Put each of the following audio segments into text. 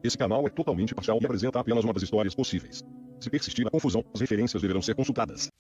Esse canal é totalmente parcial e apresenta apenas uma das histórias possíveis. Se persistir a confusão, as referências deverão ser consultadas.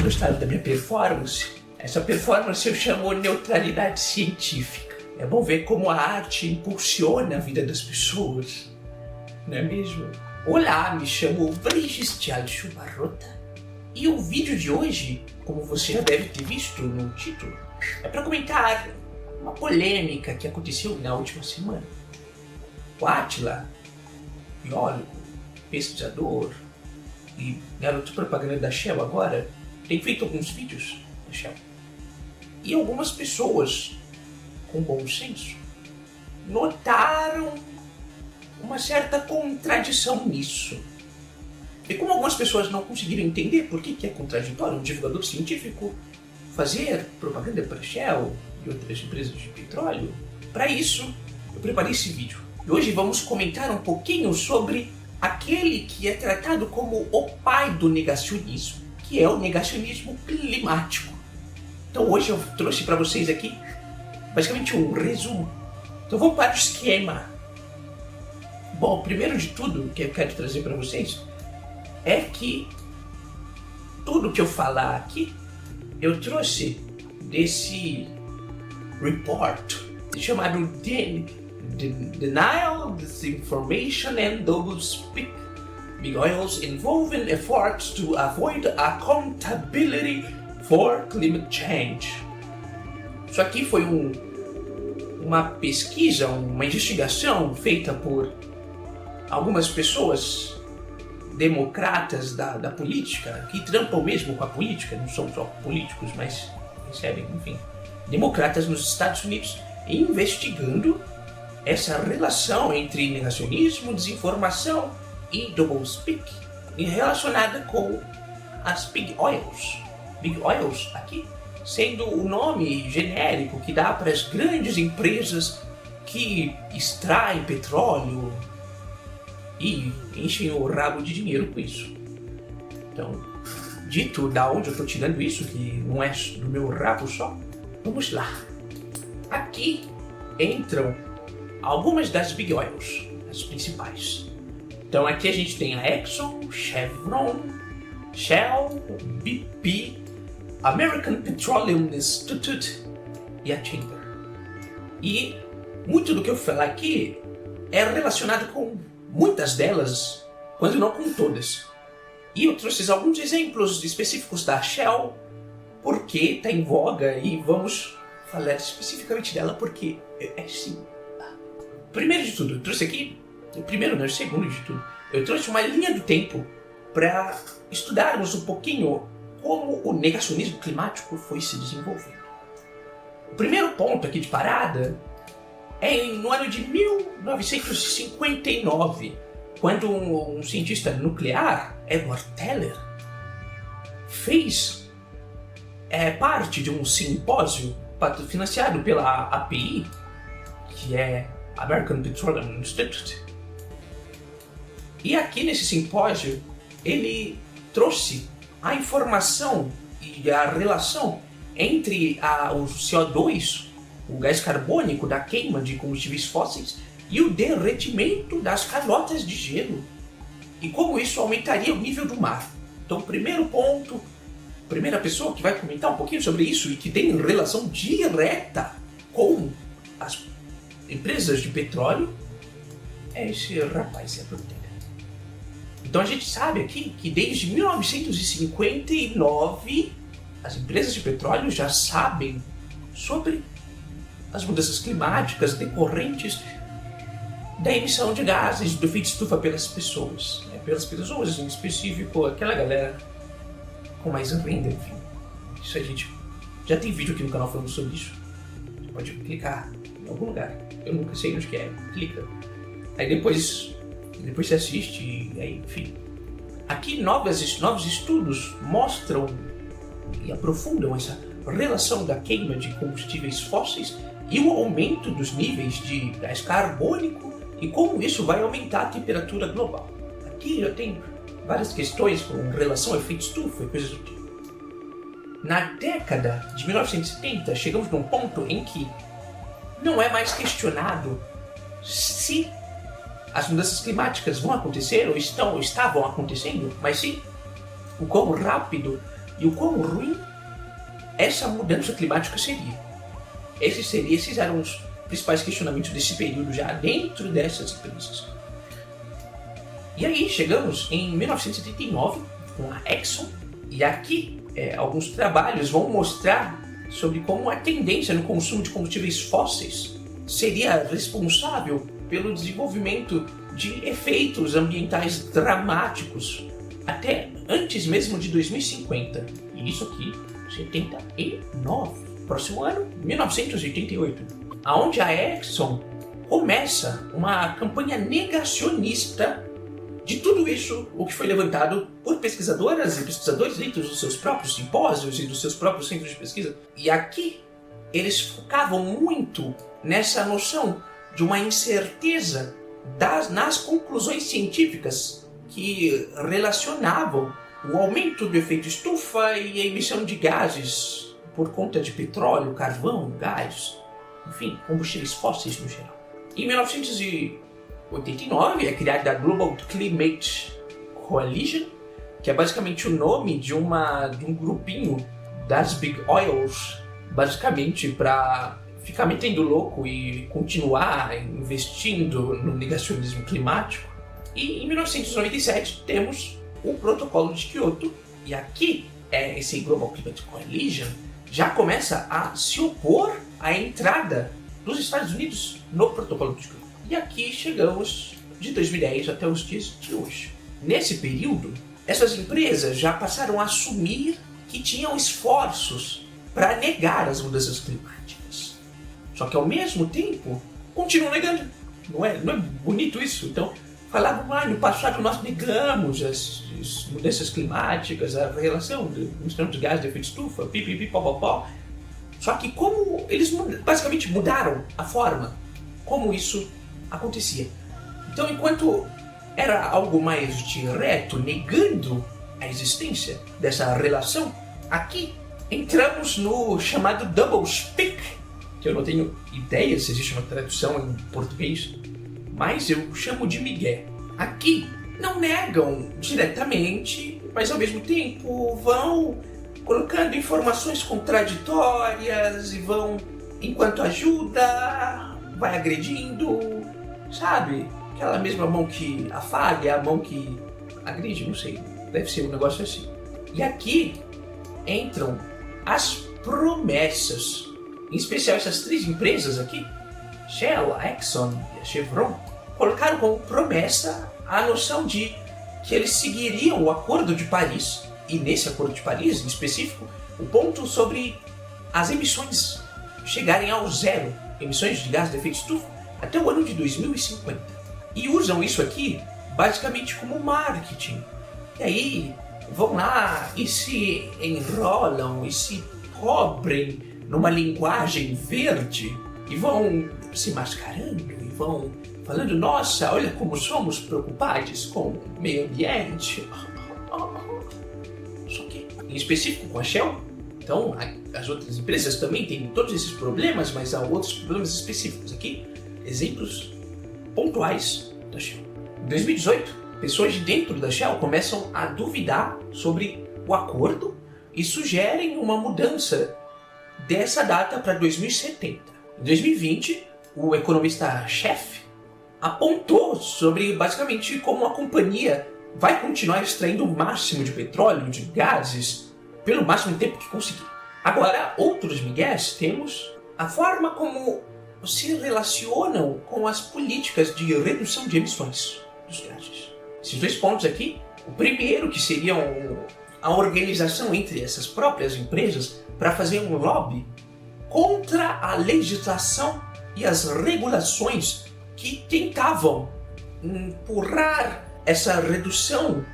Gostaram da minha performance? Essa performance eu chamo neutralidade científica. É bom ver como a arte impulsiona a vida das pessoas, não é mesmo? Olá, me chamo Brigitte Chubarrota e o vídeo de hoje, como você já deve ter visto no título, é para comentar uma polêmica que aconteceu na última semana. O Átila, biólogo, pesquisador e garoto propaganda da Shell agora, tem feito alguns vídeos da Shell. E algumas pessoas com bom senso notaram uma certa contradição nisso. E como algumas pessoas não conseguiram entender por que é contraditório um divulgador científico fazer propaganda para a Shell e outras empresas de petróleo, para isso eu preparei esse vídeo. E hoje vamos comentar um pouquinho sobre aquele que é tratado como o pai do negacionismo, que é o negacionismo climático. Então hoje eu trouxe para vocês aqui basicamente um resumo. Então vamos para o esquema. Bom, primeiro de tudo que eu quero trazer para vocês é que tudo que eu falar aqui eu trouxe desse report chamado Denial, Disinformation and Doublespeak. Big Oils involving efforts to avoid accountability for climate change. Isso aqui foi uma pesquisa, uma investigação feita por algumas pessoas democratas da política, que trampam mesmo com a política, não são só políticos, mas recebem, enfim, democratas nos Estados Unidos, investigando essa relação entre negacionismo, desinformação e doublespeak relacionada com as Big Oils. Big Oils aqui sendo o nome genérico que dá para as grandes empresas que extraem petróleo e enchem o rabo de dinheiro com isso. Então, dito da onde eu estou tirando isso, que não é do meu rabo só, vamos lá. Aqui entram algumas das Big Oils, as principais. Então aqui a gente tem a Exxon, Chevron, Shell, BP, American Petroleum Institute e a Chamber. E muito do que eu falar aqui é relacionado com muitas delas, quando não com todas. E eu trouxe alguns exemplos específicos da Shell, porque está em voga e vamos falar especificamente dela porque é sim. Primeiro de tudo, eu trouxe aqui, segundo de tudo, eu trouxe uma linha do tempo para estudarmos um pouquinho como o negacionismo climático foi se desenvolvendo. O primeiro ponto aqui de parada é no ano de 1959, quando um cientista nuclear, Edward Teller, fez parte de um simpósio financiado pela API, que é American Petroleum Institute. E aqui nesse simpósio ele trouxe a informação e a relação entre o CO2, o gás carbônico da queima de combustíveis fósseis, e o derretimento das calotas de gelo, e como isso aumentaria o nível do mar. Então, primeiro ponto, primeira pessoa que vai comentar um pouquinho sobre isso e que tem relação direta com as empresas de petróleo é esse rapaz, Edward Teller. Então a gente sabe aqui que desde 1959 as empresas de petróleo já sabem sobre as mudanças climáticas decorrentes da emissão de gases do efeito estufa pelas pessoas. Pelas pessoas, em específico, aquela galera com mais renda, enfim. Isso a gente já tem vídeo aqui no canal falando sobre isso. Você pode clicar em algum lugar. Eu nunca sei onde que é. Clica. Aí depois você assiste e aí, enfim. Aqui novos estudos mostram e aprofundam essa relação da queima de combustíveis fósseis e o aumento dos níveis de gás carbônico e como isso vai aumentar a temperatura global. Aqui já tem várias questões com relação ao efeito estufa e coisas do tipo. Na década de 1970, chegamos num ponto em que não é mais questionado se as mudanças climáticas vão acontecer ou estavam acontecendo, mas sim o quão rápido e o quão ruim essa mudança climática seria. Esses eram os principais questionamentos desse período já dentro dessas empresas. E aí chegamos em 1979 com a Exxon, e aqui alguns trabalhos vão mostrar sobre como a tendência no consumo de combustíveis fósseis seria responsável pelo desenvolvimento de efeitos ambientais dramáticos até antes mesmo de 2050. E isso aqui, 79. Próximo ano, 1988. Onde a Exxon começa uma campanha negacionista de tudo isso, o que foi levantado por pesquisadoras e pesquisadores dentro dos seus próprios simpósios e dos seus próprios centros de pesquisa. E aqui eles focavam muito nessa noção de uma incerteza nas conclusões científicas que relacionavam o aumento do efeito estufa e a emissão de gases por conta de petróleo, carvão, gás, enfim, combustíveis fósseis no geral. Em 1989 é criada a Global Climate Coalition, que é basicamente o nome de um grupinho das Big Oils, basicamente para ficar metendo louco e continuar investindo no negacionismo climático. E em 1997 temos o Protocolo de Kyoto, e aqui esse Global Climate Coalition já começa a se opor à entrada dos Estados Unidos no Protocolo de Kyoto. E aqui chegamos de 2010 até os dias de hoje. Nesse período, essas empresas já passaram a assumir que tinham esforços para negar as mudanças climáticas. Só que ao mesmo tempo, continuam negando. Não é bonito isso? Então, falavam, no passado nós negamos as mudanças climáticas, a relação dos de gás de efeito estufa, pipipipopopó. Só que como eles basicamente mudaram a forma como isso acontecia. Então, enquanto era algo mais direto, negando a existência dessa relação, aqui entramos no chamado double speak, que eu não tenho ideia se existe uma tradução em português, mas eu chamo de migué. Aqui não negam diretamente, mas ao mesmo tempo vão colocando informações contraditórias e vão, enquanto ajuda, vai agredindo, sabe? Aquela mesma mão que afaga, a mão que agride, não sei, deve ser um negócio assim. E aqui entram as promessas, em especial essas três empresas aqui, Shell, a Exxon e a Chevron, colocaram como promessa a noção de que eles seguiriam o Acordo de Paris, e nesse Acordo de Paris, em específico, o ponto sobre as emissões chegarem ao zero, emissões de gás de efeito estufa, até o ano de 2050. E usam isso aqui basicamente como marketing. E aí vão lá e se enrolam e se cobrem numa linguagem verde e vão se mascarando e vão falando, nossa, olha como somos preocupados com o meio ambiente. Só que, em específico com a Shell, então as outras empresas também têm todos esses problemas, mas há outros problemas específicos aqui. Exemplos pontuais da Shell. Em 2018, pessoas de dentro da Shell começam a duvidar sobre o acordo e sugerem uma mudança dessa data para 2070. Em 2020, o economista-chefe apontou sobre basicamente como a companhia vai continuar extraindo o máximo de petróleo, de gases, pelo máximo tempo que conseguir. Agora, outros migués, temos a forma como se relacionam com as políticas de redução de emissões dos gases. Esses dois pontos aqui, o primeiro que seria a organização entre essas próprias empresas para fazer um lobby contra a legislação e as regulações que tentavam empurrar essa redução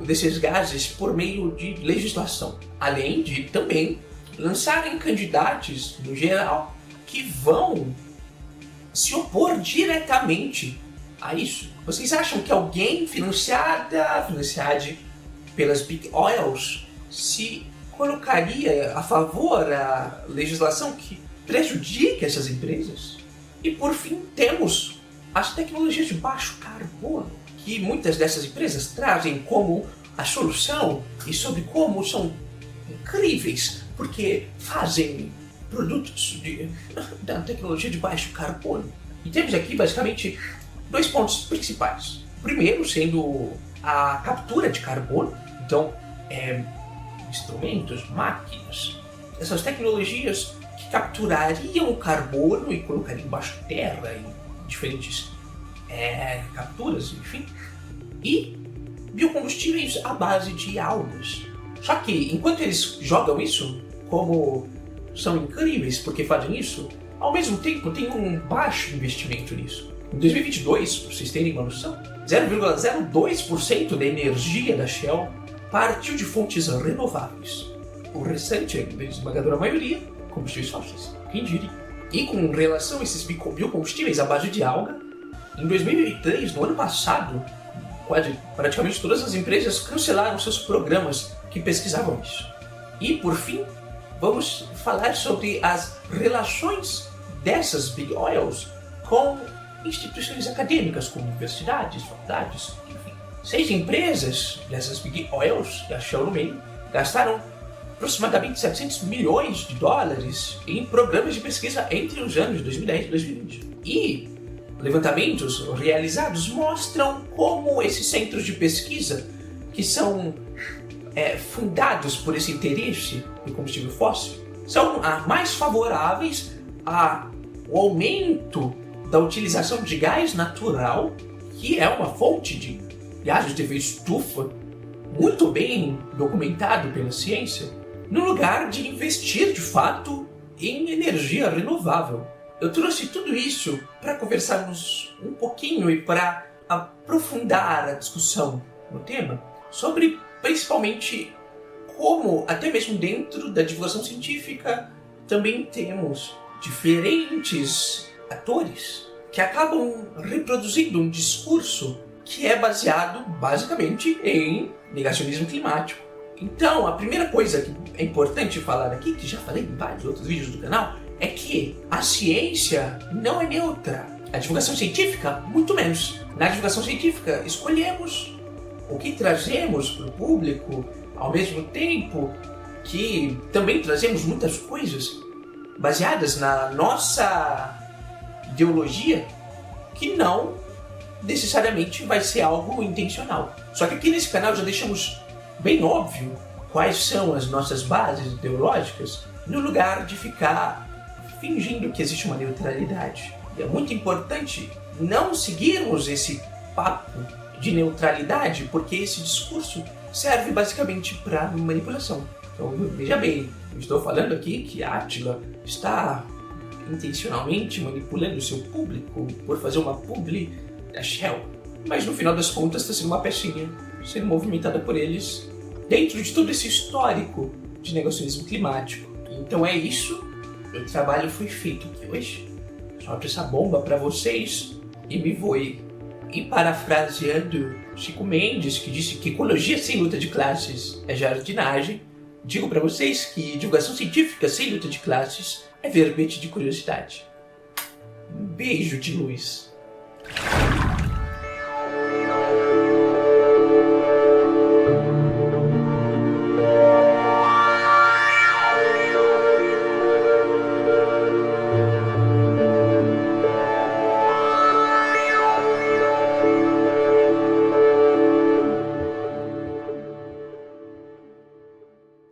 desses gases por meio de legislação, além de também lançarem candidatos, no geral, que vão se opor diretamente a isso. Vocês acham que alguém financiado pelas Big Oils se colocaria a favor da legislação que prejudica essas empresas? E por fim, temos as tecnologias de baixo carbono, que muitas dessas empresas trazem como a solução e sobre como são incríveis, porque fazem produtos da tecnologia de baixo carbono. E temos aqui basicamente 2 pontos principais. O primeiro sendo a captura de carbono, então instrumentos, máquinas, essas tecnologias que capturariam o carbono e colocariam embaixo da terra em diferentes capturas, enfim. E biocombustíveis à base de algas. Só que enquanto eles jogam isso como são incríveis porque fazem isso, ao mesmo tempo tem um baixo investimento nisso. Em 2022, para vocês terem uma noção, 0,02% da energia da Shell partiu de fontes renováveis. O restante, a esmagadora maioria, combustíveis fósseis. Quem diria? E com relação a esses biocombustíveis à base de alga, em 2003, no ano passado, praticamente todas as empresas cancelaram seus programas que pesquisavam isso. E, por fim, vamos falar sobre as relações dessas Big Oils com instituições acadêmicas, como universidades, faculdades, enfim. 6 empresas dessas Big Oils, e a Shell no meio, gastaram aproximadamente 700 milhões de dólares em programas de pesquisa entre os anos de 2010 e 2020. E levantamentos realizados mostram como esses centros de pesquisa, que são fundados por esse interesse no combustível fóssil, são mais favoráveis ao aumento da utilização de gás natural, que é uma fonte de gases de efeito estufa muito bem documentado pela ciência, no lugar de investir de fato em energia renovável. Eu trouxe tudo isso para conversarmos um pouquinho e para aprofundar a discussão no tema sobre principalmente como, até mesmo dentro da divulgação científica, também temos diferentes atores que acabam reproduzindo um discurso que é baseado basicamente em negacionismo climático. Então, a primeira coisa que é importante falar aqui, que já falei em vários outros vídeos do canal, é que a ciência não é neutra. A divulgação científica, muito menos. Na divulgação científica, escolhemos o que trazemos para o público, ao mesmo tempo que também trazemos muitas coisas baseadas na nossa ideologia, que não necessariamente vai ser algo intencional. Só que aqui nesse canal já deixamos bem óbvio quais são as nossas bases ideológicas, no lugar de ficar fingindo que existe uma neutralidade. E é muito importante não seguirmos esse papo de neutralidade, porque esse discurso serve basicamente para manipulação. Então, veja bem, eu estou falando aqui que Átila está intencionalmente manipulando o seu público por fazer uma publi da Shell, mas no final das contas está sendo uma pecinha sendo movimentada por eles dentro de todo esse histórico de negacionismo climático. Então é isso, meu trabalho foi feito aqui hoje. Solto essa bomba para vocês e me voe. E parafraseando Chico Mendes, que disse que ecologia sem luta de classes é jardinagem, digo para vocês que divulgação científica sem luta de classes é verbete de curiosidade. Um beijo de luz.